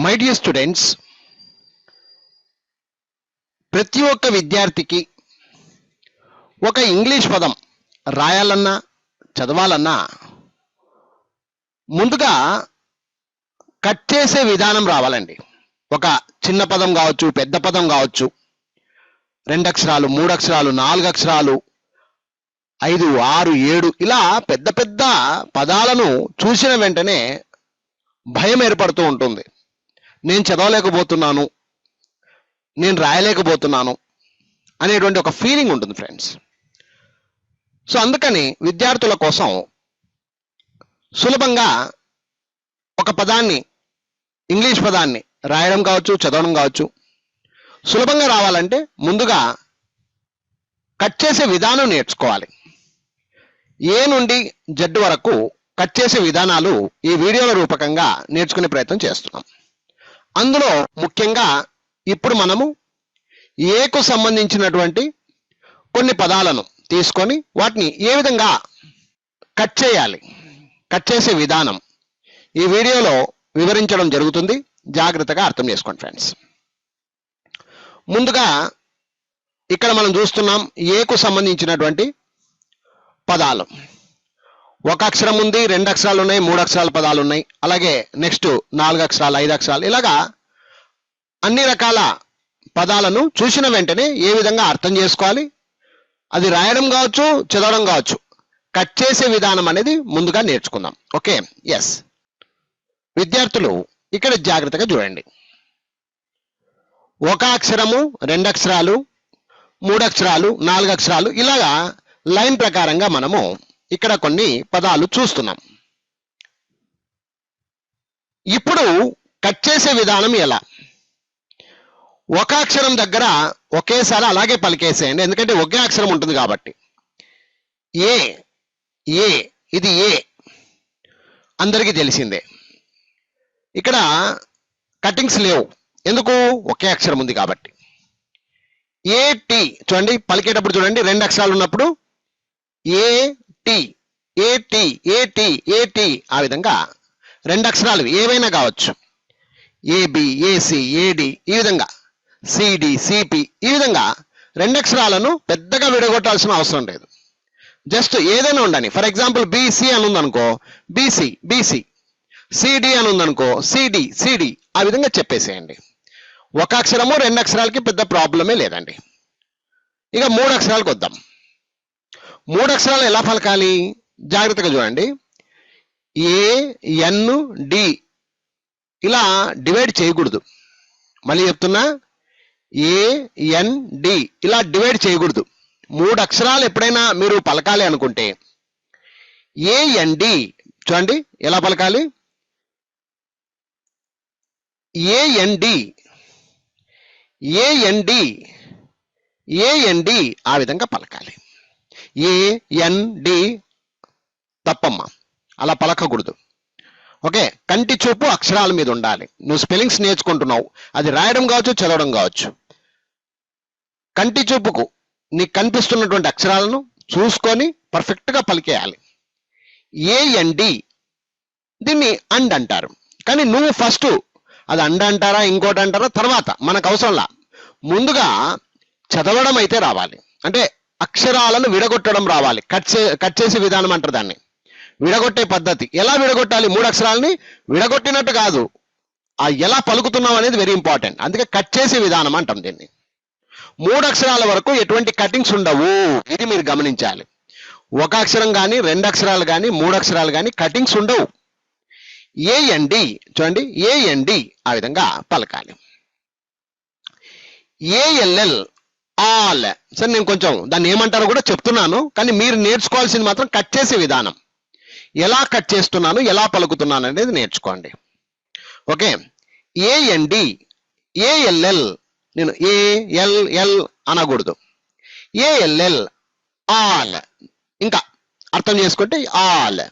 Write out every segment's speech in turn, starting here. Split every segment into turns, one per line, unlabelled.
My dear students, ప్రతి ఒక్క విద్యార్థికి ఒక ఇంగ్లీష్ పదం రాయాలన్నా చదవాలన్నా ముందుగా కట్ చేసే విధానం రావాలండి. ఒక చిన్న పదం కావచ్చు, పెద్ద పదం కావచ్చు, 2 అక్షరాలు, 3 అక్షరాలు, 4 అక్షరాలు, 5, 6, 7 ఇలా పెద్ద పెద్ద పదాలను చూసిన వెంటనే భయం ఏర్పడుతూ ఉంటుంది. నేను చదవలేకపోతున్నాను, నేను రాయలేకపోతున్నాను అనేటువంటి ఒక ఫీలింగ్ ఉంటుంది ఫ్రెండ్స్. సో అందుకని విద్యార్థుల కోసం సులభంగా ఒక పదాన్ని, ఇంగ్లీష్ పదాన్ని రాయడం కావచ్చు, చదవడం కావచ్చు, సులభంగా రావాలంటే ముందుగా కట్ చేసే విధానం నేర్చుకోవాలి. ఏ నుండి జెడ్ వరకు కట్ చేసే విధానాలు ఈ వీడియోల రూపకంగా నేర్చుకునే ప్రయత్నం చేస్తున్నాం. అందులో ముఖ్యంగా ఇప్పుడు మనము ఏకు సంబంధించినటువంటి కొన్ని పదాలను తీసుకొని వాటిని ఏ విధంగా కట్ చేయాలి, కట్ చేసే విధానం ఈ వీడియోలో వివరించడం జరుగుతుంది. జాగ్రత్తగా అర్థం చేసుకోండి ఫ్రెండ్స్. ముందుగా ఇక్కడ మనం చూస్తున్నాం ఏకు సంబంధించినటువంటి పదాలు. 1 అక్షరం ఉంది, 2 అక్షరాలు ఉన్నాయి, 3 అక్షరాల పదాలు ఉన్నాయి, అలాగే నెక్స్ట్ 4 అక్షరాలు, 5 అక్షరాలు, ఇలాగా అన్ని రకాల పదాలను చూసిన వెంటనే ఏ విధంగా అర్థం చేసుకోవాలి, అది రాయడం కావచ్చు, చదవడం కావచ్చు, కట్ చేసే విధానం అనేది ముందుగా నేర్చుకుందాం. ఓకే, ఎస్ విద్యార్థులు ఇక్కడ జాగ్రత్తగా చూడండి. 1 అక్షరము, 2 అక్షరాలు, 3 అక్షరాలు, 4 అక్షరాలు, ఇలాగా లైన్ ప్రకారంగా మనము ఇక్కడ కొన్ని పదాలు చూస్తున్నాం. ఇప్పుడు కట్ చేసే విధానం ఎలా? 1 అక్షరం దగ్గర ఒకేసారి అలాగే పలికేసేయండి, ఎందుకంటే ఒకే అక్షరం ఉంటుంది కాబట్టి. ఏ ఏ ఇది ఏ అందరికీ తెలిసిందే. ఇక్కడ కటింగ్స్ లేవు, ఎందుకు? ఒకే అక్షరం ఉంది కాబట్టి. ఏ టీ చూడండి, పలికేటప్పుడు చూడండి, 2 అక్షరాలు ఉన్నప్పుడు ఏ టీ, ఏ టీ, ఏ టీ, ఏ టీ, ఆ విధంగా 2 అక్షరాలు ఏవైనా కావచ్చు. ఏబి, ఏసి, ఏడి, ఈ విధంగా సిడి, సిపి, ఈ విధంగా 2 అక్షరాలను పెద్దగా విడగొట్టాల్సిన అవసరం లేదు. జస్ట్ ఏదైనా ఉండని. ఫర్ ఎగ్జాంపుల్ బిసి అని ఉందనుకో, బిసి, బిసి, సిడి అని ఉందనుకో, సిడి, సిడి, ఆ విధంగా చెప్పేసేయండి. 1 అక్షరము 2 అక్షరాలకి పెద్ద ప్రాబ్లమే లేదండి. ఇక 3 అక్షరాలకు వద్దాం. 3 అక్షరాలు ఎలా పలకాలి? జాగ్రత్తగా చూడండి. ఏ, ఎన్, డి ఇలా డివైడ్ చేయకూడదు. మళ్ళీ చెప్తున్నా, ఏ, ఎన్, డి ఇలా డివైడ్ చేయకూడదు. 3 అక్షరాలు ఎప్పుడైనా మీరు పలకాలి అనుకుంటే ఏ, ఎన్, డి చూడండి ఎలా పలకాలి. ఏ, ఎన్, డి, ఏ, ఎన్, డి, ఏ, ఎన్, డి ఆ విధంగా పలకాలి. ఏ, ఎన్, డి తప్పమ్మా, అలా పలకకూడదు. ఓకే, కంటి చూపు అక్షరాల మీద ఉండాలి. నువ్వు స్పెల్లింగ్స్ నేర్చుకుంటున్నావు, అది రాయడం కావచ్చు, చదవడం కావచ్చు. కంటి చూపుకు నీకు కనిపిస్తున్నటువంటి అక్షరాలను చూసుకొని పర్ఫెక్ట్గా పలికేయాలి. ఏ, ఎన్, డి దీన్ని అండ్ అంటారు, కానీ నువ్వు ఫస్ట్ అది అండ్ అంటారా ఇంకోటి అంటారా తర్వాత మనకు అవసరంలా. ముందుగా చదవడం అయితే రావాలి, అంటే అక్షరాలను విడగొట్టడం రావాలి. కట్ చేసే విధానం అంటారు దాన్ని, విడగొట్టే పద్ధతి. ఎలా విడగొట్టాలి? 3 అక్షరాలని విడగొట్టినట్టు కాదు, ఆ ఎలా పలుకుతున్నావు అనేది వెరీ ఇంపార్టెంట్. అందుకే కట్ చేసే విధానం అంటాం దీన్ని. 3 అక్షరాల వరకు ఎటువంటి కటింగ్స్ ఉండవు, ఇది మీరు గమనించాలి. 1 అక్షరం కానీ, 2 అక్షరాలు కానీ, 3 అక్షరాలు కానీ కటింగ్స్ ఉండవు. ఏఎండి చూడండి, ఏఎండి ఆ విధంగా పలకాలి. ALL all. సరే, నేను కొంచెం దాన్ని ఏమంటారో కూడా చెప్తున్నాను, కానీ మీరు నేర్చుకోవాల్సింది మాత్రం కట్ చేసే విధానం. ఎలా కట్ చేస్తున్నాను, ఎలా పలుకుతున్నాను అనేది నేర్చుకోండి. ఓకే, ఏఎండి, ఏఎల్ఎల్ నేను ఏఎల్ఎల్ అనకూడదు, ఏఎల్ఎల్ ఆల్. ఇంకా అర్థం చేసుకుంటే ఆల్.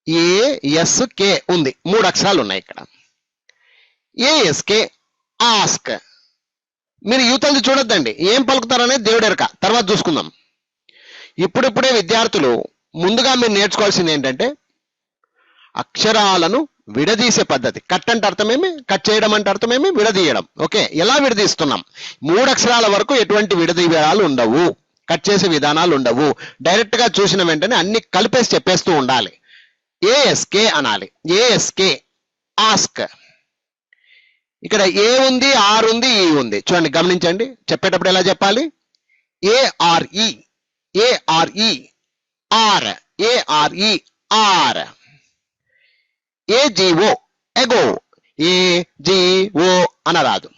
ఏఎస్కే ఉంది, 3 అక్షరాలు ఉన్నాయి ఇక్కడ. ASK ask. మీరు యూతల్ది చూడొద్దండి, ఏం పలుకుతారనేది దేవుడు ఎరక, తర్వాత చూసుకుందాం. ఇప్పుడిప్పుడే విద్యార్థులు ముందుగా మీరు నేర్చుకోవాల్సింది ఏంటంటే అక్షరాలను విడదీసే పద్ధతి. కట్ అంటే అర్థమేమి, కట్ చేయడం అంటే అర్థమేమి, విడదీయడం. ఓకే, ఎలా విడదీస్తున్నాం? 3 అక్షరాల వరకు ఎటువంటి విడదీయడాలు ఉండవు, కట్ చేసే విధానాలు ఉండవు. డైరెక్ట్ గా చూసిన వెంటనే అన్ని కలిపేసి చెప్పేస్తూ ఉండాలి. ఏఎస్కే అనాలి. ASK ask. ఇక్కడ ఏ ఉంది, ఆర్ ఉంది, ఈ ఉంది. చూడండి, గమనించండి. చెప్పేటప్పుడు ఎలా చెప్పాలి? A R E, A R E, are, A R E, are. A G O, ago, A G O అనరాదు.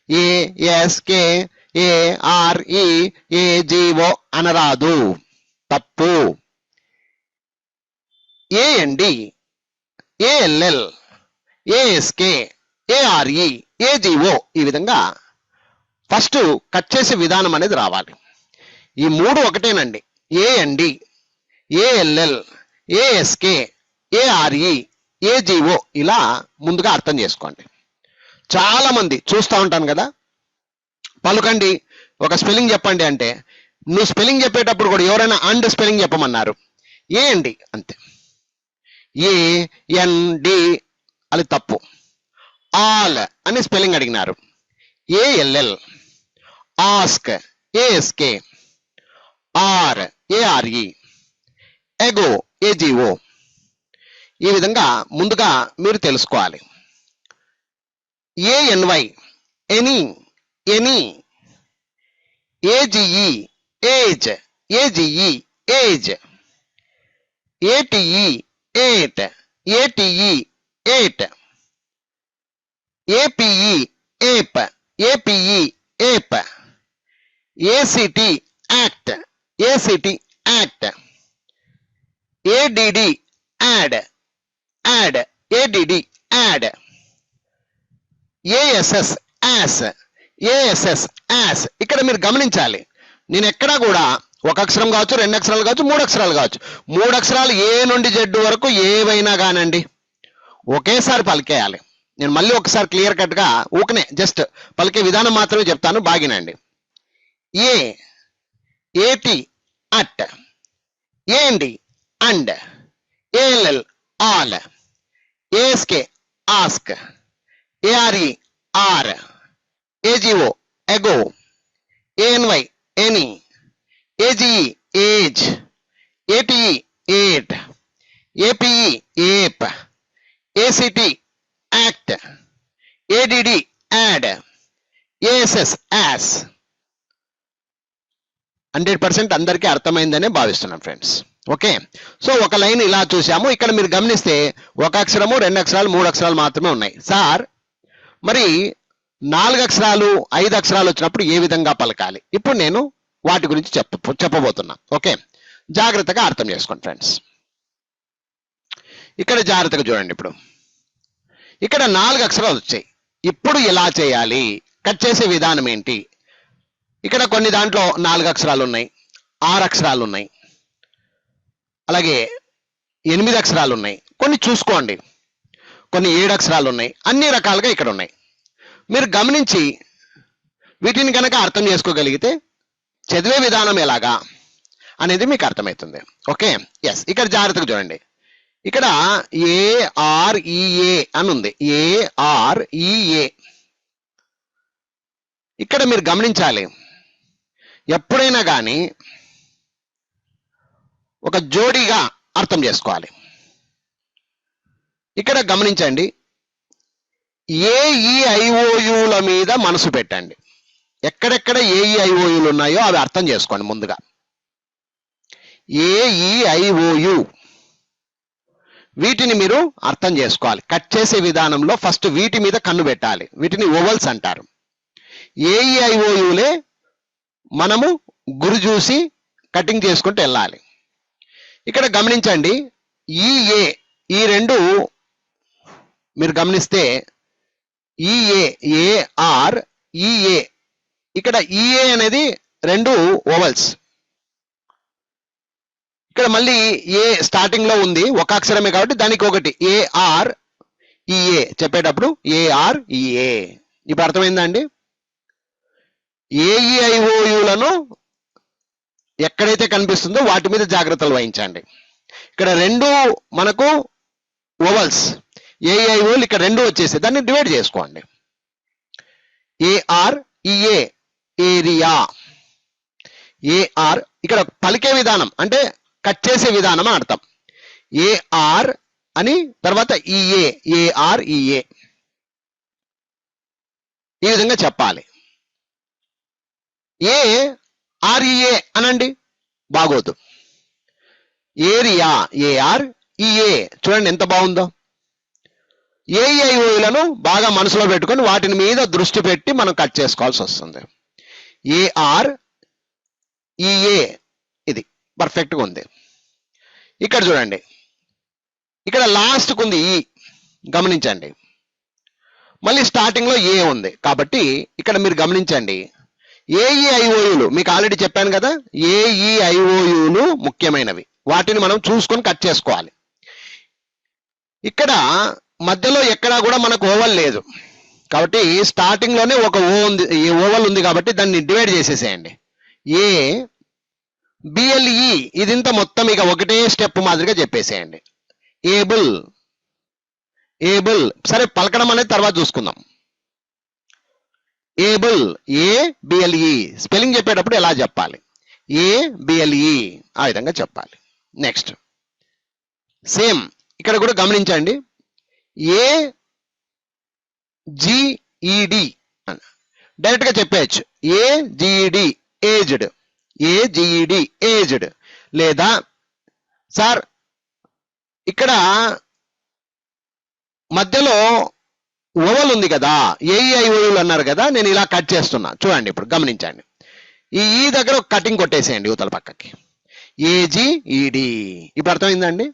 ఏఎస్కే, ఏఆర్ఈ, ఏజిఓ అనరాదు, తప్పు. A N D, A L L, A S K, A R E, A G O, ఈ విధంగా ఫస్ట్ కట్ చేసే విధానం అనేది రావాలి. ఈ 3 ఒకటేనండి. ఏఎండి, ఏఎల్ఎల్, ఏఎస్కే, ఏఆర్ఈ, ఏజిఓ, ఇలా ముందుగా అర్థం చేసుకోండి. చాలా మంది చూస్తూ ఉంటాను కదా, పలుకండి, ఒక స్పెల్లింగ్ చెప్పండి అంటే, నువ్వు స్పెల్లింగ్ చెప్పేటప్పుడు కూడా ఎవరైనా అండ్ స్పెల్లింగ్ చెప్పమన్నారు, ఏండి అంతే. ఏఎన్డి అది తప్పు. ఆల్ అని స్పెల్లింగ్ అడిగినారు. A L L, ask, A S K, are, A R E, ago, A G O. ఈ విధంగా ముందుగా మీరు తెలుసుకోవాలి. A N Y, any, any. A G E, age, A G E, age. A T E, ate, A T E, ate. A P E, ape, A P E, ape. A C T, act, A C T, act. A D D, add, add, A D D, add. A S S, ass, A S S, ass. ఇక్కడ మీరు గమనించాలి, నేను ఎక్కడా కూడా ఒక అక్షరం కావచ్చు, 2 అక్షరాలు కావచ్చు, 3 అక్షరాలు కావచ్చు. 3 అక్షరాలు ఏ నుండి జెడ్ వరకు ఏవైనా కానండి ఒకేసారి పలికేయాలి. నేను మళ్ళీ ఒకసారి క్లియర్ కట్ గా ఊకనే జస్ట్ పలికే విధానం మాత్రమే చెప్తాను, బాగినండి. ఏ, A T, at. A N D, and. A L L, all. A S K, ask. A R E, are. A G O, ago. A N Y, any. A G E, age. A T E, ate. A P E, ape. A C T, act. A D D, add. A S S, ass. 100% అందరికీ అర్థమైందనే భావిస్తున్నాం ఫ్రెండ్స్. ఓకే, సో ఒక line ఇలా చూసాము. ఇక్కడ మీరు గమనిస్తే 1 అక్షరము, 2 అక్షరాలు, 3 అక్షరాలు మాత్రమే ఉన్నాయి. సార్ మరి 4 అక్షరాలు, 5 అక్షరాలు వచ్చినప్పుడు ఏ విధంగా పలకాలి? ఇప్పుడు నేను వాటి గురించి చెప్పబోతున్నా. ఓకే, జాగ్రత్తగా అర్థం చేసుకోండి ఫ్రెండ్స్. ఇక్కడ జాగ్రత్తగా చూడండి. ఇప్పుడు ఇక్కడ 4 అక్షరాలు వచ్చాయి. ఇప్పుడు ఎలా చేయాలి? కట్ చేసే విధానం ఏంటి? ఇక్కడ కొన్ని దాంట్లో 4 అక్షరాలు ఉన్నాయి, 6 అక్షరాలు ఉన్నాయి, అలాగే 8 అక్షరాలు ఉన్నాయి. కొన్ని చూసుకోండి, కొన్ని 7 అక్షరాలు ఉన్నాయి. అన్ని రకాలుగా ఇక్కడ ఉన్నాయి. మీరు గమనించి వీటిని కనుక అర్థం చేసుకోగలిగితే చదివే విధానం ఎలాగా అనేది మీకు అర్థమవుతుంది. Okay, yes. ఇక్కడ జాగ్రత్తగా చూడండి. ఇక్కడ ఏఆర్ఈఏ అని ఉంది. ఏఆర్ఈఏ. ఇక్కడ మీరు గమనించాలి, ఎప్పుడైనా కానీ ఒక జోడీగా అర్థం చేసుకోవాలి. ఇక్కడ గమనించండి, ఏఈఐఓయుల మీద మనసు పెట్టండి. ఎక్కడెక్కడ ఏఈఐఓయులు ఉన్నాయో అవి అర్థం చేసుకోండి ముందుగా. ఏఈఐఓయు, వీటిని మీరు అర్థం చేసుకోవాలి. కట్ చేసే విధానంలో ఫస్ట్ వీటి మీద కన్ను పెట్టాలి. వీటిని ఓవల్స్ అంటారు. ఏఈఐఓయులే మనము గురి చూసి కటింగ్ చేసుకుంటూ వెళ్ళాలి. ఇక్కడ గమనించండి, ఈఏ, ఈ రెండు మీరు గమనిస్తే ఈఏ, ఏఆర్, ఈఏ. ఇక్కడ ఈఏ అనేది 2 ఓవల్స్. ఇక్కడ మళ్ళీ ఏ స్టార్టింగ్ లో ఉంది, ఒక అక్షరమే కాబట్టి దానికి ఒకటి ఏఆర్ ఈఏ చెప్పేటప్పుడు ఏఆర్ ఈఏ. ఇప్పుడు అర్థమైందా అండి? ఏఈఐఓయులను ఎక్కడైతే కనిపిస్తుందో వాటి మీద జాగ్రత్తలు వహించండి. ఇక్కడ 2 మనకు ఓవల్స్, ఏఐఓలు ఇక్కడ రెండు వచ్చేసి దాన్ని డివైడ్ చేసుకోండి. AREA area. AR ఇక్కడ పలికే విధానం అంటే కట్ చేసే విధానం అని అర్థం. AR అని తర్వాత EA AREA ఈ విధంగా చెప్పాలి. AREA అనండి బాగోదు. ఏరియా AREA చూడండి ఎంత బాగుందో. ఏఐఓలను బాగా మనసులో పెట్టుకొని వాటిని మీద దృష్టి పెట్టి మనం కట్ చేసుకోవాల్సి వస్తుంది. AREA ఇది పర్ఫెక్ట్గా ఉంది. ఇక్కడ చూడండి ఇక్కడ లాస్ట్కు ఉంది ఈ గమనించండి. మళ్ళీ స్టార్టింగ్లో ఏ ఉంది కాబట్టి ఇక్కడ మీరు గమనించండి. ఏఈఐఓయులు మీకు ఆల్రెడీ చెప్పాను కదా, ఏఈఐఓయులు ముఖ్యమైనవి, వాటిని మనం చూసుకొని కట్ చేసుకోవాలి. ఇక్కడ మధ్యలో ఎక్కడా కూడా మనకు ఓవల్ లేదు కాబట్టి స్టార్టింగ్ లోనే ఒక ఓవల్ ఉంది కాబట్టి దాన్ని డివైడ్ చేసేసేయండి. BLE ఇదింత మొత్తం ఇక ఒకటే స్టెప్ మాదిరిగా చెప్పేసేయండి. ఏబుల్ సరే పలకడం అనేది తర్వాత చూసుకుందాం. ఏబుల్ ABLE స్పెల్లింగ్ చెప్పేటప్పుడు ఎలా చెప్పాలి, ABLE ఆ విధంగా చెప్పాలి. నెక్స్ట్ సేమ్ ఇక్కడ కూడా గమనించండి. AGED డైరెక్ట్ గా చెప్పేయచ్చు. AGED ఏజ్డ్ లేదా సార్ ఇక్కడ మధ్యలో ఓవల్ ఉంది కదా, ఏఈఐఓలు అన్నారు కదా, నేను ఇలా కట్ చేస్తున్నా చూడండి. ఇప్పుడు గమనించండి, ఈ దగ్గర ఒక కటింగ్ కొట్టేసేయండి యువతల పక్కకి. AGED ఇప్పుడు అర్థమైందండి.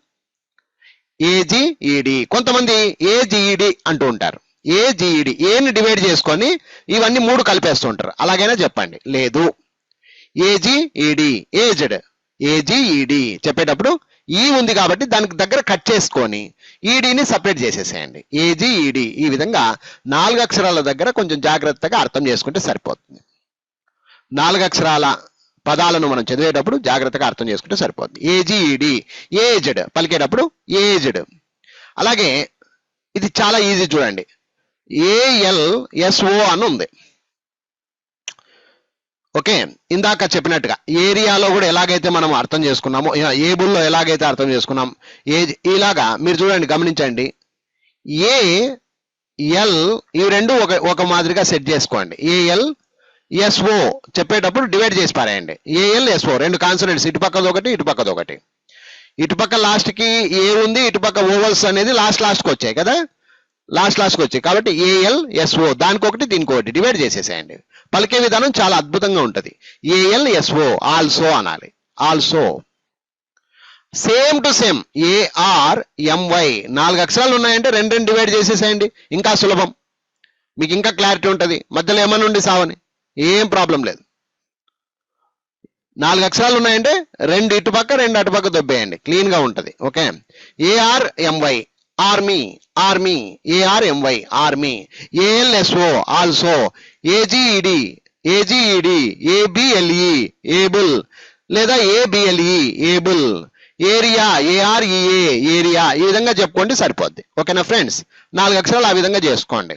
AGED కొంతమంది AGED అంటూ ఉంటారు. AGED ఏని డివైడ్ చేసుకొని ఇవన్నీ మూడు కలిపేస్తూ ఉంటారు. అలాగైనా చెప్పండి. లేదు AGED ఏజ్డ్ AGED చెప్పేటప్పుడు ఈ ఉంది కాబట్టి దానికి దగ్గర కట్ చేసుకొని ఈడీని సపరేట్ చేసేసేయండి. AGED ఈ విధంగా 4 అక్షరాల దగ్గర కొంచెం జాగ్రత్తగా అర్థం చేసుకుంటే సరిపోతుంది. 4 అక్షరాల పదాలను మనం చదివేటప్పుడు జాగ్రత్తగా అర్థం చేసుకుంటే సరిపోతుంది. AGED ఏజ్డ్ పలికేటప్పుడు ఏజ్డ్. అలాగే ఇది చాలా ఈజీ చూడండి. ALSO అని ఉంది. ఓకే, ఇందాక చెప్పినట్టుగా ఏరియాలో కూడా ఎలాగైతే మనం అర్థం చేసుకున్నామో, ఏబుల్లో ఎలాగైతే అర్థం చేసుకున్నాం, ఇలాగా మీరు చూడండి గమనించండి. AL ఇవి రెండు ఒక మాదిరిగా సెట్ చేసుకోండి. ALSO చెప్పేటప్పుడు డివైడ్ చేసి పారేయండి. ALSO రెండు కాన్సనెంట్స్, ఇటుపక్కది ఒకటి ఇటుపక్కది ఒకటి. ఇటుపక్క లాస్ట్ కి ఏ ఉంది, ఇటుపక్క ఓవల్స్ అనేది లాస్ట్కి వచ్చాయి కదా, లాస్ట్కి వచ్చాయి కాబట్టి ALSO దానికొకటి దీనికొకటి డివైడ్ చేసేసేయండి. పలికే విధానం చాలా అద్భుతంగా ఉంటుంది. ALSO ఆల్సో అనాలి. Also same to same ARMY 4 అక్షరాలు ఉన్నాయంటే రెండు డివైడ్ చేసేసేయండి. ఇంకా సులభం, మీకు ఇంకా క్లారిటీ ఉంటుంది. మధ్యలో ఏమన్నా ఉండి సావని ఏం ప్రాబ్లం లేదు. 4 అక్షరాలు ఉన్నాయంటే రెండు ఇటుపక్క రెండు అటుపక్క దొబ్బేయండి, క్లీన్ గా ఉంటుంది. Okay, ARMY army ARMY army, ALSO also, AGED ABLE able లేదా ABLE able, area AREA area, ఈ విధంగా చెప్పుకోండి సరిపోద్ది. ఓకేనా ఫ్రెండ్స్, 4 అక్షరాలు ఆ విధంగా చేసుకోండి.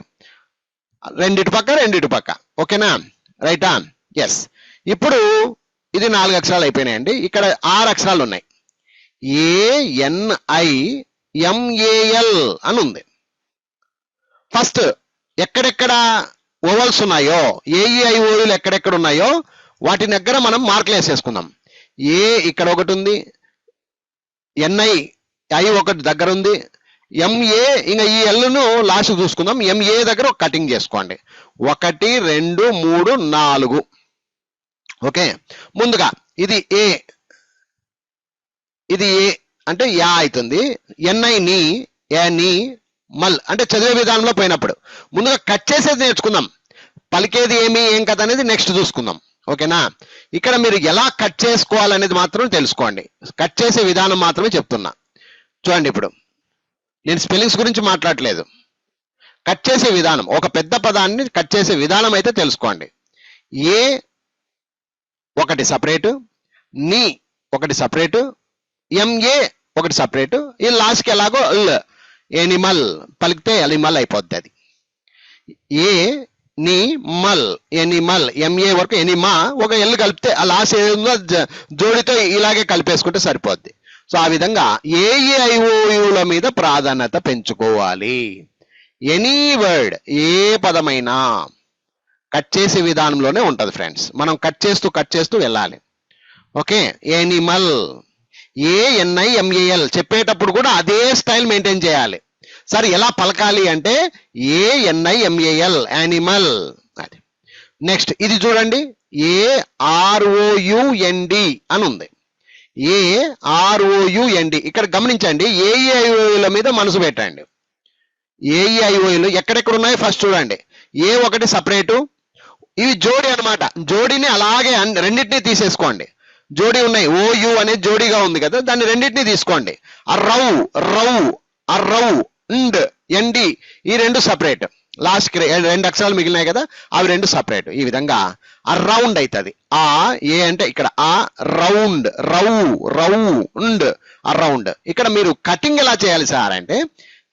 రెండిటి పక్క. ఓకేనా, రైటా? ఎస్. ఇప్పుడు ఇది 4 అక్షరాలు అయిపోయినాయండి. ఇక్కడ 6 అక్షరాలు ఉన్నాయి. ANIMAL అని ఉంది. ఫస్ట్ ఎక్కడెక్కడ ఓవల్స్ ఉన్నాయో, ఏఈఐఓలు ఎక్కడెక్కడ ఉన్నాయో వాటి దగ్గర మనం మార్కులు వేసేసుకుందాం. ఇక్కడ ఒకటి ఉంది, NI ఒకటి దగ్గర ఉంది, MA ఇంకా ఈ ఎల్ను లాస్ట్ చూసుకుందాం. MA దగ్గర ఒక కటింగ్ చేసుకోండి. 1 2 3 4. ఓకే, ముందుగా ఇది A అంటే యా అవుతుంది. NI మల్ అంటే చదివే విధానంలో పోయినప్పుడు ముందుగా కట్ చేసేది నేర్చుకుందాం. పలికేది ఏం కథ అనేది నెక్స్ట్ చూసుకుందాం. ఓకేనా, ఇక్కడ మీరు ఎలా కట్ చేసుకోవాలనేది మాత్రం తెలుసుకోండి. కట్ చేసే విధానం మాత్రమే చెప్తున్నా. చూడండి, ఇప్పుడు నేను స్పెల్లింగ్స్ గురించి మాట్లాడలేదు, కట్ చేసే విధానం. ఒక పెద్ద పదాన్ని కట్ చేసే విధానం అయితే తెలుసుకోండి. ఏ ఒకటి సపరేటు, నీ ఒకటి సపరేటు, MA ఒకటి సపరేటు, ఈ లాస్ట్కి ఎలాగో ఎనిమల్ పలికితే ఎలిమల్ అయిపోద్ది అది. ఏ ని మల్ ఎనిమల్ ఎంఏ వరకు ఎనిమా ఒక ఎల్ కలిపితే ఆ లాస్ట్ ఏదో జోడితో ఇలాగే కలిపేసుకుంటే సరిపోద్ది. సో ఆ విధంగా ఏఈఐఓయుల మీద ప్రాధాన్యత పెంచుకోవాలి. ఎనీ వర్డ్ ఏ పదమైనా కట్ చేసే విధానంలోనే ఉంటుంది ఫ్రెండ్స్. మనం కట్ చేస్తూ వెళ్ళాలి. ఓకే, ఎనిమల్ ఏఎన్ఐఎంఏఎల్ చెప్పేటప్పుడు కూడా అదే స్టైల్ మెయింటైన్ చేయాలి. సార్ ఎలా పలకాలి అంటే ఏఎన్ఐఎంఏఎల్ యానిమల్. అది నెక్స్ట్ ఇది చూడండి, ఏఆర్ఓయుఎన్డి అని ఉంది. ఏఆర్ఓయుఎన్డి ఇక్కడ గమనించండి, ఏఈఐఓల మీద మనసు పెట్టండి. ఏఈఐఓలు ఎక్కడెక్కడ ఉన్నాయో ఫస్ట్ చూడండి. ఏ ఒకటి సపరేటు, ఇవి జోడి అన్నమాట. జోడిని అలాగే రెండింటినీ తీసేసుకోండి. జోడి ఉన్నాయి, ఓయు అనేది జోడిగా ఉంది కదా, దాన్ని రెండింటినీ తీసుకోండి. అర్రౌ అండ్ ఎండి ఈ రెండు సపరేట్. లాస్ట్ రెండు అక్షరాలు మిగిలినాయి కదా, అవి రెండు సపరేట్. ఈ విధంగా అరౌండ్ అవుతుంది. ఆ ఏ అంటే ఇక్కడ ఆ రౌండ్ రౌండ్ అరౌండ్. ఇక్కడ మీరు కటింగ్ ఎలా చేయాలి సార్ అంటే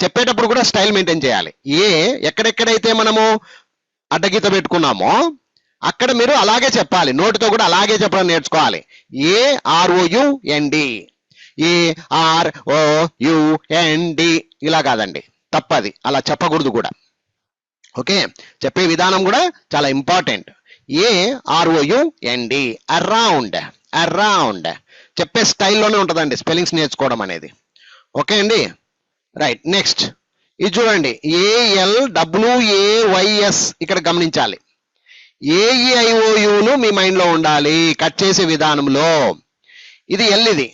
చెప్పేటప్పుడు కూడా స్టైల్ మెయింటైన్ చేయాలి. ఏ ఎక్కడెక్కడైతే మనము అడ్డగీత పెట్టుకున్నామో అక్కడ మీరు అలాగే చెప్పాలి, నోటితో కూడా అలాగే చెప్పడం నేర్చుకోవాలి. ఏఆర్ఓయుఎన్డి ఏఆర్ఓయుఎన్డి ఇలా కాదండి, తప్పది, అలా చెప్పకూడదు కూడా. ఓకే, చెప్పే విధానం కూడా చాలా ఇంపార్టెంట్. ఏఆర్ఓయుఎన్డి అరౌండ్ చెప్పే స్టైల్లోనే ఉంటుందండి స్పెల్లింగ్స్ నేర్చుకోవడం అనేది. ఓకే అండి, రైట్. నెక్స్ట్ ఇది చూడండి, ఏఎల్డబ్ల్యూఏవైఎస్ ఇక్కడ గమనించాలి. ఏఈఐఓయులు మీ మైండ్లో ఉండాలి కట్ చేసే విధానంలో. ఇది ఎల్, ఇది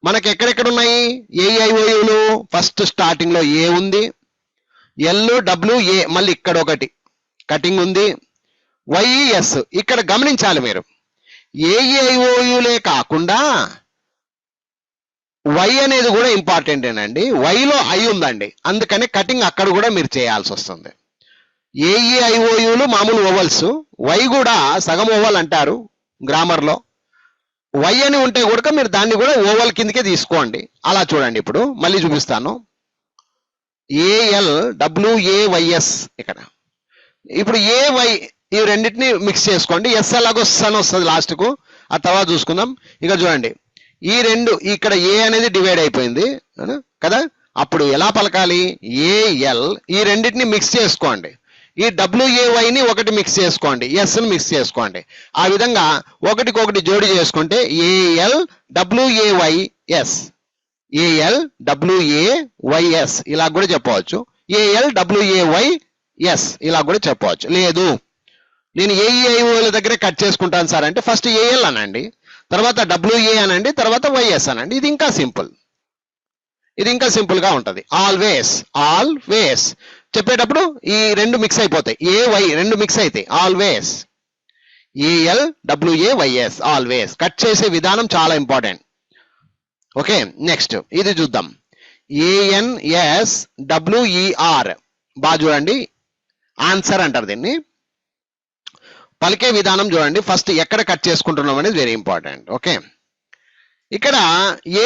మనకి ఎక్కడెక్కడ ఉన్నాయి ఏఈఐఓయులు? ఫస్ట్ స్టార్టింగ్ లో ఏ ఉంది, ఎల్ డబ్ల్యూఏ, మళ్ళీ ఇక్కడ ఒకటి కటింగ్ ఉంది, వైఎస్ ఇక్కడ గమనించాలి మీరు. ఏఈఐఓయులే కాకుండా వై అనేది కూడా ఇంపార్టెంటేనండి. వైలో ఐ ఉందండి, అందుకని కటింగ్ అక్కడ కూడా మీరు చేయాల్సి వస్తుంది. ఏఈఐఓయులు మామూలు ఓవల్స్, వై కూడా సగం ఓవల్ అంటారు గ్రామర్లో. వై అని ఉంటే కూడా మీరు దాన్ని కూడా ఓవల్ కిందకే తీసుకోండి. అలా చూడండి, ఇప్పుడు మళ్ళీ చూపిస్తాను. ఏఎల్డబ్ల్యూఏవైఎస్ ఇక్కడ. ఇప్పుడు ఏ వై ఈ రెండింటిని మిక్స్ చేసుకోండి. ఎస్ ఎలాగో సన్ వస్తుంది లాస్ట్కు, ఆ తర్వాత చూసుకుందాం. ఇక చూడండి, ఈ రెండు ఇక్కడ ఏ అనేది డివైడ్ అయిపోయింది కదా, అప్పుడు ఎలా పలకాలి? ఏఎల్ ఈ రెండింటిని మిక్స్ చేసుకోండి. ఈ డబ్ల్యూఏవైని ఒకటి మిక్స్ చేసుకోండి, ఎస్ని మిక్స్ చేసుకోండి. ఆ విధంగా ఒకటికొకటి జోడి చేసుకుంటే ఏఎల్ డబ్ల్యూఏవైఎస్, ఏఎల్ డబ్ల్యూఏవైఎస్ ఇలా కూడా చెప్పవచ్చు. ఏఎల్ డబ్ల్యూఏవైఎస్ ఇలా కూడా చెప్పవచ్చు. లేదు నేను ఏఈఐఓల దగ్గర కట్ చేసుకుంటాను సార్ అంటే ఫస్ట్ ఏఎల్ అనండి, తర్వాత డబ్ల్యూఏ అనండి, తర్వాత వైఎస్ అనండి. ఇది ఇంకా సింపుల్, ఇది ఇంకా సింపుల్ గా ఉంటది. ఆల్వేస్ చెప్పేటప్పుడు ఈ రెండు మిక్స్ అయిపోతాయి, ఏ వై రెండు మిక్స్ అవుతాయి. Always A L W A Y S always. Cut చేసే విధానం చాలా ఇంపార్టెంట్. ఓకే, నెక్స్ట్ ఇది చూద్దాం. ఏఎన్ఎస్ డబ్ల్యూఈఆర్ బాగా చూడండి, ఆన్సర్ అంటారు దీన్ని. పలికే విధానం చూడండి, ఫస్ట్ ఎక్కడ కట్ చేసుకుంటున్నాం అనేది వెరీ ఇంపార్టెంట్. ఓకే, ఇక్కడ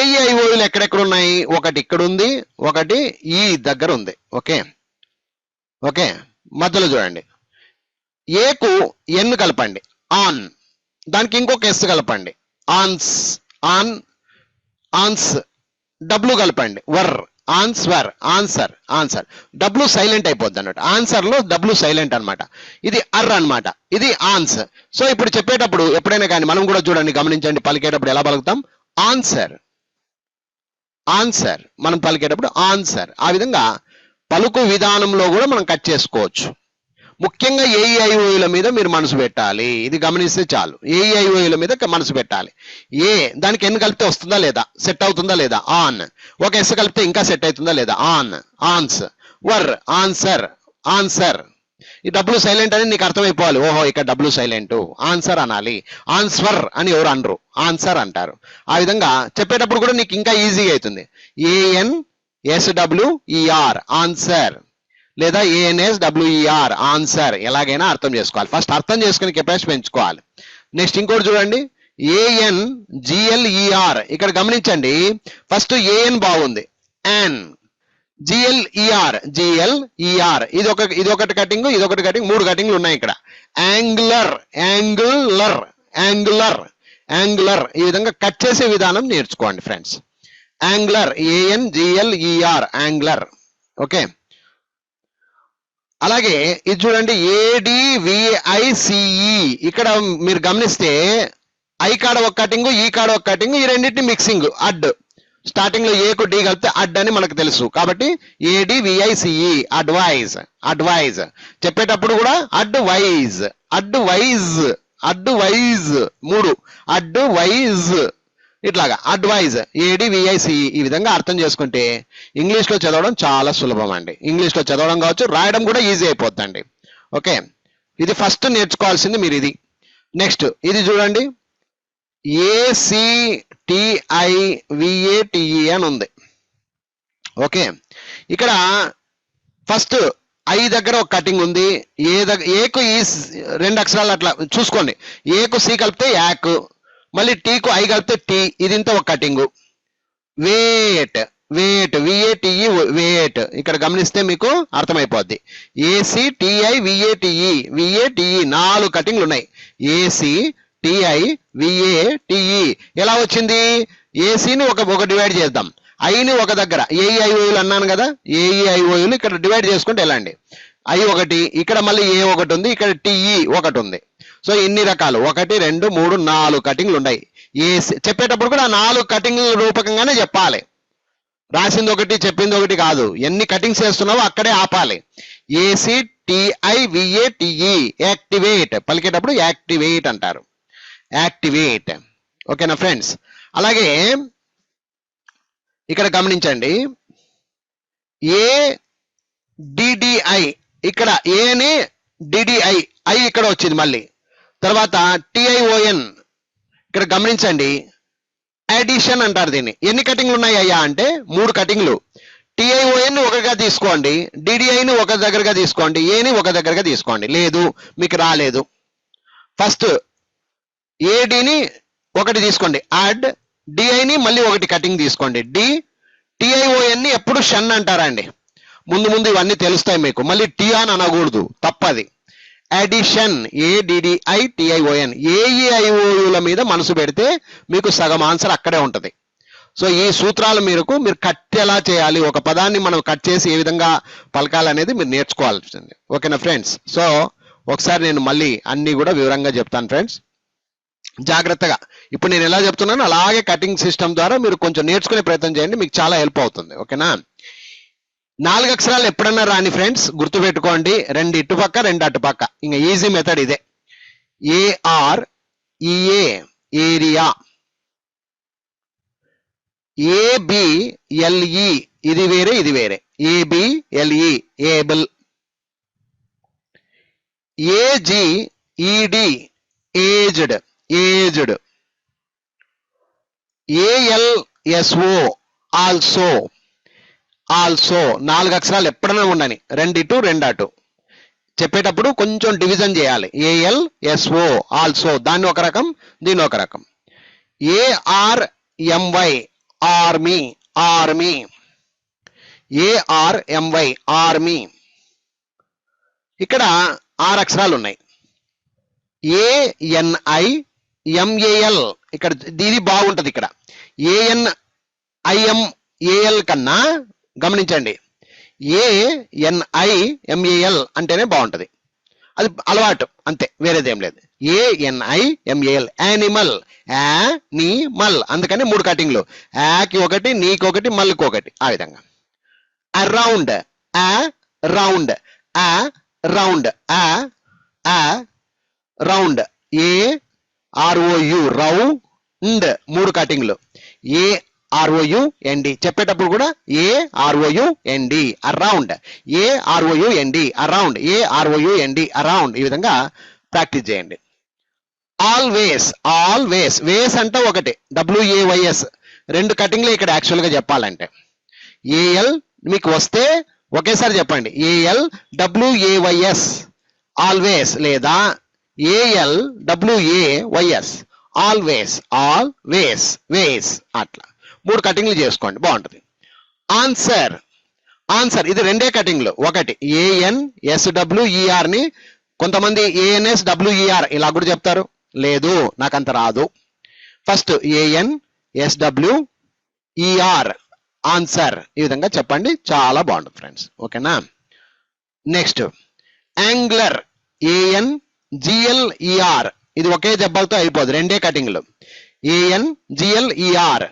ఏఈఐఓలు ఎక్కడెక్కడ ఉన్నాయి? ఒకటి ఇక్కడ ఉంది, ఒకటి ఈ దగ్గర ఉంది. ఓకే ఓకే, మధ్యలో చూడండి, ఏకు ఎన్ కలపండి, ఆన్, దానికి ఇంకొక ఎస్ కలపండి, ఆన్స్, డబ్ల్యూ కలపండి, వర్, ఆన్సర్. డబ్ల్యూ సైలెంట్ అయిపోద్ది అన్నట్టు, ఆన్సర్ లో డబ్ల్యూ సైలెంట్ అనమాట. ఇది అర్ అనమాట, ఇది ఆన్స్. సో ఇప్పుడు చెప్పేటప్పుడు ఎప్పుడైనా కానీ మనం కూడా చూడండి, గమనించండి, పలికేటప్పుడు ఎలా పలుకుతాం? ఆన్సర్ మనం పలికేటప్పుడు ఆన్సర్. ఆ విధంగా పలుకు విధానంలో కూడా మనం కట్ చేసుకోవచ్చు. ముఖ్యంగా ఏఈఐఓల మీద మీరు మనసు పెట్టాలి, ఇది గమనిస్తే చాలు. ఏఈఐఓల మీద మనసు పెట్టాలి. ఏ దానికి ఎన్ని కలిపితే వస్తుందా లేదా, సెట్ అవుతుందా లేదా, ఆన్. ఒక ఎస్ కలిపితే ఇంకా సెట్ అవుతుందా లేదా, ఆన్స్. వర్, ఆన్సర్. ఈ డబ్ల్యూ సైలెంట్ అని నీకు అర్థమైపోవాలి. ఓహో ఇక్కడ డబ్ల్యూ సైలెంట్, ఆన్సర్ అనాలి. ఆన్స్వర్ అని ఎవరు అనరు, ఆన్సర్ అంటారు. ఆ విధంగా చెప్పేటప్పుడు కూడా నీకు ఇంకా ఈజీగా అవుతుంది. ఏఎన్ఎస్డబ్ల్యూఈఆర్ ఆన్సర్, లేదా ఏఎన్ఎస్డబ్ల్యూఈఆర్ ఆన్సర్, ఎలాగైనా అర్థం చేసుకోవాలి. ఫస్ట్ అర్థం చేసుకుని కెపాసిటీ పెంచుకోవాలి. నెక్స్ట్ ఇంకోటి చూడండి, ఏఎన్జిఎల్ఈఆర్. ఇక్కడ గమనించండి, ఫస్ట్ ఏఎన్ బాగుంది, యాన్. జిఎల్ఈఆర్ ఇది ఒకటి కటింగ్, ఇది ఒకటి కటింగ్, 3 కటింగ్లు ఉన్నాయి ఇక్కడ. యాంగులర్ యాంగులర్ యాంగులర్ యాంగులర్ ఈ విధంగా కట్ చేసే విధానం నేర్చుకోండి friends. Angular ANGLER angular. Okay, అలాగే ఇది చూడండి ADVICE. ఇక్కడ మీరు గమనిస్తే ఐ కాడ ఒక కటింగ్, ఈ కాడ ఒక కటింగ్, ఈ రెండింటిని మిక్సింగ్ అడ్. స్టార్టింగ్ లో ఏకు డి కలిపితే అడ్ అని మనకు తెలుసు కాబట్టి ADVICE అడ్వైజ్. అడ్వైజ్ చెప్పేటప్పుడు కూడా అడ్వైజ్ అడ్వైజ్ అడ్వైజ్ 3 అడ్వైజ్ ఇట్లాగా అడ్వైజ్ ADVICE. ఈ విధంగా అర్థం చేసుకుంటే ఇంగ్లీష్ లో చదవడం చాలా సులభం అండి. ఇంగ్లీష్ లో చదవడం కావచ్చు, రాయడం కూడా ఈజీ అయిపోతుందండి. ఓకే, ఇది ఫస్ట్ నేర్చుకోవాల్సింది మీరు ఇది. నెక్స్ట్ ఇది చూడండి ACTIVATE అని ఉంది. ఓకే, ఇక్కడ ఫస్ట్ ఐ దగ్గర ఒక కటింగ్ ఉంది, ఏకు ఈ 2 అక్షరాలు అట్లా చూసుకోండి. ఏకు సి కలిపితే యాక్, మళ్ళీ టీకు ఐ కలిపితే టీ, ఇది ఇంత ఒక కటింగ్. వేట్ వేట్ VATE వేట్ ఇక్కడ గమనిస్తే మీకు అర్థమైపోద్ది. ACTIVATE 4 కటింగ్లు ఉన్నాయి. ACTIVATE ఎలా వచ్చింది? ఏసీని ఒక డివైడ్ చేద్దాం, ఐని ఒక దగ్గర AEIOUలు అన్నాను కదా, AEIOUలు ఇక్కడ డివైడ్ చేసుకుంటే ఎలా అండి? ఐ ఒకటి, ఇక్కడ మళ్ళీ ఏ ఒకటి ఉంది, ఇక్కడ TE ఒకటి ఉంది. సో ఇన్ని రకాలు 1 2 3 4 కటింగ్లు ఉన్నాయి. చెప్పేటప్పుడు కూడా 4 కటింగ్ల రూపకంగానే చెప్పాలి. రాసింది ఒకటి చెప్పింది ఒకటి కాదు. ఎన్ని కటింగ్స్ చేస్తున్నావో అక్కడే ఆపాలి. ACTIVATE యాక్టివేట్, పలికేటప్పుడు యాక్టివేట్ అంటారు. యాక్టివేట్. ఓకేనా ఫ్రెండ్స్? అలాగే ఇక్కడ గమనించండి ADDI, ఇక్కడ ఏని DDI ఐ ఇక్కడ వచ్చింది మళ్ళీ. తర్వాత TION ఇక్కడ గమనించండి అడిషన్ అంటారు దీన్ని. ఎన్ని కటింగ్లు ఉన్నాయి అయ్యా అంటే 3 కటింగ్లు. TION ఒకటిగా తీసుకోండి, DDIని ఒక దగ్గరగా తీసుకోండి, ఏని ఒక దగ్గరగా తీసుకోండి. లేదు మీకు రాలేదు. ఫస్ట్ ADని ఒకటి తీసుకోండి, యాడ్. DIని మళ్ళీ ఒకటి కటింగ్ తీసుకోండి, D. TIONని ఎప్పుడు షన్ అంటారండి. ముందు ఇవన్నీ తెలుస్తాయి మీకు. మళ్ళీ టీ అని అనకూడదు, తప్పది. Addition ADDITION. AEIOUల మీద మనసు పెడితే మీకు సగం ఆన్సర్ అక్కడే ఉంటుంది. సో ఈ సూత్రాలు మీరు కట్ ఎలా చేయాలి, ఒక పదాన్ని మనం కట్ చేసి ఏ విధంగా పలకాలనేది మీరు నేర్చుకోవాల్సింది. ఓకేనా ఫ్రెండ్స్? సో ఒకసారి నేను మళ్ళీ అన్ని కూడా వివరంగా చెప్తాను ఫ్రెండ్స్, జాగ్రత్తగా. ఇప్పుడు నేను ఎలా చెప్తున్నానో అలాగే కటింగ్ సిస్టమ్ ద్వారా మీరు కొంచెం నేర్చుకునే ప్రయత్నం చేయండి, మీకు చాలా హెల్ప్ అవుతుంది. ఓకేనా? 4 అక్షరాలు ఎప్పుడన్నా రాని ఫ్రెండ్స్ గుర్తుపెట్టుకోండి, 2 ఇటుపక్క 2 అటుపక్క. ఇంకా ఈజీ మెథడ్ ఇదే. AREA ఏరియా, ABLE ఇది వేరే ఇది వేరే, ABLE able, AGED aged aged, ALSO also also. 4 అక్షరాలు ఎప్పుడైనా ఉండని, 2 ఇటు 2 అటు. చెప్పేటప్పుడు కొంచెం డివిజన్ చేయాలి. ALSO ఆల్సో, దాన్ని ఒక రకం దీన్ని ఒక రకం. ARMY army army, ARMY army. ఇక్కడ 6 అక్షరాలు ఉన్నాయి. ANIMAL ఇక్కడ ఇది బాగుంటది. ఇక్కడ ANIMAL కన్నా గమనించండి ANIMAL అంటేనే బాగుంటది. అది అలవాటు అంతే, వేరేదేం లేదు. ANIMAL animal, animal. అందుకని 3 కటింగ్లు, యాకి ఒకటి, నీకు ఒకటి, మల్కి ఒకటి. ఆ విధంగా. Around, around, around, round, AROU round. 3 కటింగ్లు, AROUND. చెప్పేటప్పుడు కూడా AROUND around, AROUND around, AROUND around. ఈ విధంగా ప్రాక్టీస్ చేయండి. Always, always. వేస్ అంటే ఒకటి, WAYS. 2 కటింగ్లు ఇక్కడ యాక్చువల్గా చెప్పాలంటే. AL మీకు వస్తే ఒకేసారి చెప్పండి, ALWAYS ఆల్వేస్, లేదా ALWAYS ఆల్వేస్, ఆల్వేస్, వేస్. అట్లా 3 కటింగ్లు చేసుకోండి, బాగుంటుంది. Answer, answer. ఇది రెండే కటింగ్లు. ఒకటి ANSWER ని కొంతమంది ANSWER ఇలా కూడా చెప్తారు. లేదు, నాకంత రాదు. First ANSWER answer. ఈ విధంగా చెప్పండి, చాలా బాగుంటుంది ఫ్రెండ్స్. ఓకేనా? Next angler ANGLER. ఇది ఒకే దెబ్బలతో అయిపోదు, రెండే కటింగ్లు. ANGLER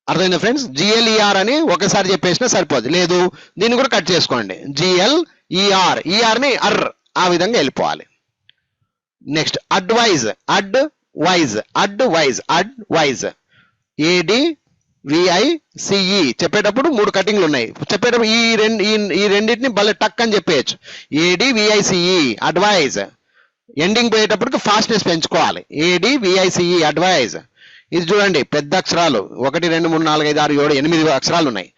అర్థమైందా ఫ్రెండ్స్? GLER అని ఒకసారి చెప్పేసినా సరిపోదు. లేదు, దీన్ని కూడా కట్ చేసుకోండి. GLER, ని అర్, ఆ విధంగా వెళ్ళిపోవాలి. నెక్స్ట్ అడ్వైజ్ ADVICE చెప్పేటప్పుడు 3 కటింగ్లు ఉన్నాయి. చెప్పేటప్పుడు ఈ రెండింటిని భలే టక్ అని చెప్పేయచ్చు. ADVICE advice. ఎండింగ్ పోయేటప్పటికి ఫాస్ట్నెస్ పెంచుకోవాలి. ADVICE advice. ఇది చూడండి, పెద్ద అక్షరాలు 1 2 3 4 5 6 7 8 అక్షరాలు ఉన్నాయి.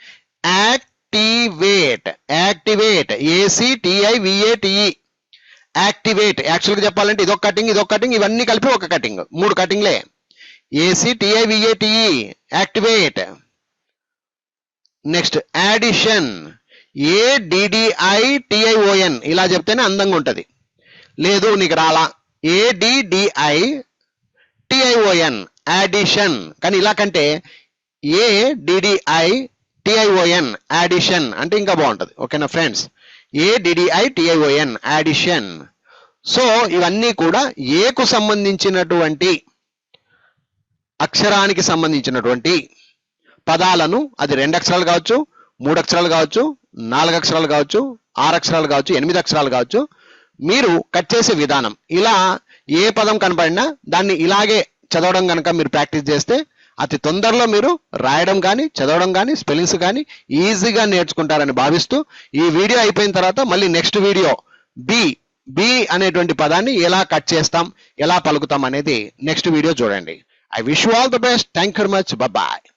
Activate ACTIVATE activate. యాక్చువల్గా చెప్పాలంటే ఇదొక కటింగ్, ఇవన్నీ కలిపి ఒక cutting. 3 కటింగ్లే. ACTIVATE activate. Next addition ADDITION. ఇలా చెప్తేనే అందంగా ఉంటది. లేదు, నీకు రాలా. ADDITION addition. కానీ ఇలా కంటే ADDITION యాడిషన్ అంటే ఇంకా బాగుంటది. ఓకేనా ఫ్రెండ్స్? ADDITION addition. సో ఇవన్నీ కూడా ఏకు సంబంధించినటువంటి అక్షరానికి సంబంధించినటువంటి పదాలను, అది 2 అక్షరాలు కావచ్చు, 3 అక్షరాలు కావచ్చు, 4 అక్షరాలు కావచ్చు, 6 అక్షరాలు కావచ్చు, 8 అక్షరాలు కావచ్చు, మీరు కట్ చేసే విధానం. ఇలా ఏ పదం కనపడినా దాన్ని ఇలాగే చదవడం కనుక మీరు ప్రాక్టీస్ చేస్తే అతి తొందరలో మీరు రాయడం కానీ, చదవడం కానీ, స్పెల్లింగ్స్ కానీ ఈజీగా నేర్చుకుంటారని భావిస్తూ ఈ వీడియో అయిపోయిన తర్వాత మళ్ళీ నెక్స్ట్ వీడియో బి అనేటువంటి పదాన్ని ఎలా కట్ చేస్తాం, ఎలా పలుకుతాం అనేది నెక్స్ట్ వీడియో చూడండి. I wish you all the best. Thank you very much. Bye-bye.